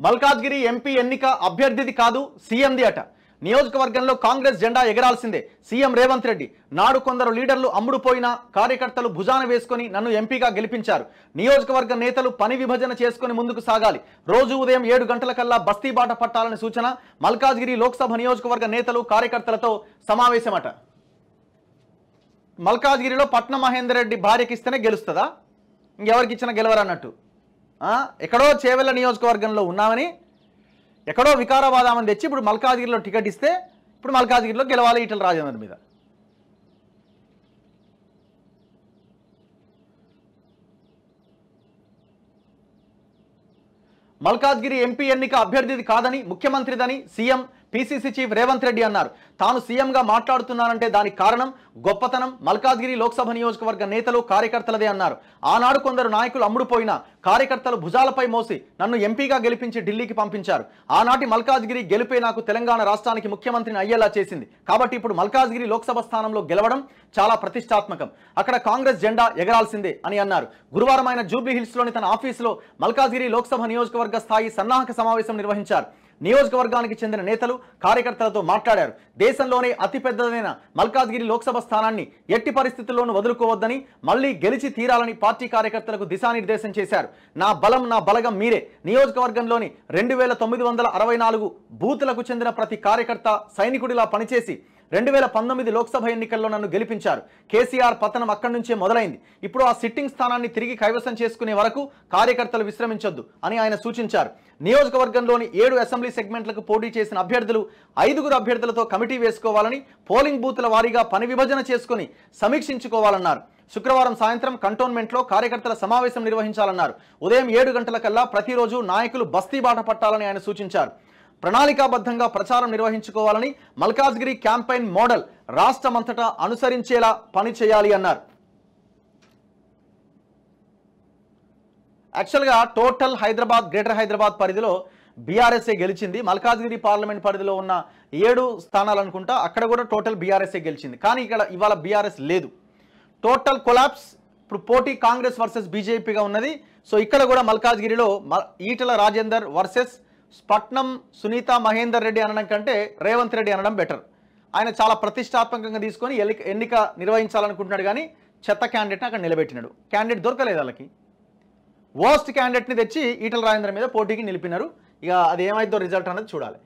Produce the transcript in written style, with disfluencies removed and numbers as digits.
Malkajgiri MP ఎన్నిక అభ్యర్థిది కాదు సీఎంది అట. నియోజకవర్గంలో కాంగ్రెస్ జెండా ఎగరాల్సిందే. సీఎం రేవంత్ రెడ్డి నాడు కొందరు లీడర్లు అమ్ముడుపోయిన కార్యకర్తలు భుజాన వేసుకొని నన్ను ఎంపీగా గెలిపించారు. నియోజకవర్గ నేతలు పని విభజన చేసుకుని ముందుకు సాగాలి. రోజు ఉదయం 7 గంటలకల్లా బస్తీ బాట పట్టాలని సూచన. మల్కాజ్గిరి లోక్సభ నియోజకవర్గ నేతలు కార్యకర్తలతో సమావేశమట. మల్కాజ్గిరిలో పట్న మహేందర్ రెడ్డి భార్యకి ఇస్తేనే గెలుస్తుందా, ఇంకెవరికి ఇచ్చినా గెలవరన్నట్టు. ఎక్కడో చేవెళ్ళ నియోజకవర్గంలో ఉన్నామని ఎక్కడో వికారాబాద్ తెచ్చి ఇప్పుడు మల్కాజ్గిరిలో టికెట్ ఇస్తే ఇప్పుడు మల్కాజ్గిరిలో గెలవాలి ఈటల రాజేందర్ మీద. మల్కాజ్గిరి ఎంపీ ఎన్నిక అభ్యర్థిది కాదని, ముఖ్యమంత్రిదని CM PCC chief Revanth Reddy అన్నారు. తాను సీఎంగా మాట్లాడుతున్నానంటే దానికి కారణం గొప్పతనం మల్కాజ్గిరి లోక్సభ నియోజకవర్గ నేతలు కార్యకర్తలదే అన్నారు. ఆనాడు కొందరు నాయకులు అమ్ముడుపోయినా కార్యకర్తలు భుజాలపై మోసి నన్ను ఎంపీగా గెలిపించి ఢిల్లీకి పంపించారు. ఆనాటి మల్కాజ్గిరి గెలిపే నాకు తెలంగాణ రాష్ట్రానికి ముఖ్యమంత్రిని అయ్యేలా చేసింది. కాబట్టి ఇప్పుడు మల్కాజ్గిరి లోక్సభ స్థానంలో గెలవడం చాలా ప్రతిష్టాత్మకం. అక్కడ కాంగ్రెస్ జెండా ఎగరాల్సిందే అని అన్నారు. గురువారం ఆయన జూబ్లీ హిల్స్ లోని తన ఆఫీసులో మల్కాజ్గిరి లోక్సభ నియోజకవర్గ స్థాయి సన్నాహక సమావేశం నిర్వహించారు. నియోజకవర్గానికి చెందిన నేతలు కార్యకర్తలతో మాట్లాడారు. దేశంలోనే అతిపెద్దదైన మల్కాజ్గిరి లోక్సభ స్థానాన్ని ఎట్టి పరిస్థితుల్లోనూ వదులుకోవద్దని, మళ్లీ గెలిచి తీరాలని పార్టీ కార్యకర్తలకు దిశానిర్దేశం చేశారు. నా బలం నా బలగం మీరే. నియోజకవర్గంలోని 2964 బూతులకు చెందిన ప్రతి కార్యకర్త సైనికుడిలా పనిచేసి 2019 లోక్సభ ఎన్నికల్లో నన్ను గెలిపించారు. కేసీఆర్ పతనం అక్కడి నుంచే మొదలైంది. ఇప్పుడు ఆ సిట్టింగ్ స్థానాన్ని తిరిగి కైవసం చేసుకునే వరకు కార్యకర్తలు విశ్రమించొద్దు అని ఆయన సూచించారు. నియోజకవర్గంలోని 7 అసెంబ్లీ సెగ్మెంట్లకు పోటీ చేసిన అభ్యర్థులు 5 అభ్యర్థులతో కమిటీ వేసుకోవాలని, పోలింగ్ బూత్ల వారీగా పని విభజన చేసుకుని సమీక్షించుకోవాలన్నారు. శుక్రవారం సాయంత్రం కంటోన్మెంట్లో కార్యకర్తల సమావేశం నిర్వహించాలన్నారు. ఉదయం 7 గంటలకల్లా ప్రతిరోజు నాయకులు బస్తీ బాట పట్టాలని ఆయన సూచించారు. ప్రణాళికాబద్ధంగా ప్రచారం నిర్వహించుకోవాలని, మల్కాజ్గిరి క్యాంపెయిన్ మోడల్ రాష్ట్రమంతటా అనుసరించేలా పని చేయాలి అన్నారు. యాక్చువల్గా టోటల్ హైదరాబాద్, గ్రేటర్ హైదరాబాద్ పరిధిలో బీఆర్ఎస్ఏ గెలిచింది. మల్కాజ్గిరి పార్లమెంట్ పరిధిలో ఉన్న 7 స్థానాలు అనుకుంటా అక్కడ కూడా టోటల్ బీఆర్ఎస్ఏ గెలిచింది. కానీ ఇక్కడ ఇవాళ బీఆర్ఎస్ లేదు. Total collapse. ఇప్పుడు పోటీ కాంగ్రెస్ వర్సెస్ బీజేపీగా ఉన్నది. సో ఇక్కడ కూడా మల్కాజ్గిరిలో ఈటల రాజేందర్ వర్సెస్ పట్నం సునీత మహేందర్ రెడ్డి అనడం కంటే రేవంత్ రెడ్డి అనడం బెటర్. ఆయన చాలా ప్రతిష్టాత్మకంగా తీసుకొని ఎన్నిక నిర్వహించాలనుకుంటున్నాడు, కానీ చెత్త క్యాండిడేట్ని అక్కడ నిలబెట్టినాడు. క్యాండిడేట్ దొరకలేదు వాళ్ళకి. వర్స్ట్ క్యాండిడేట్ని తెచ్చి ఈటల రాజేందర్ మీద పోటీకి నిలిపినారు. ఇక అది ఏమైందో రిజల్ట్ అనేది చూడాలి.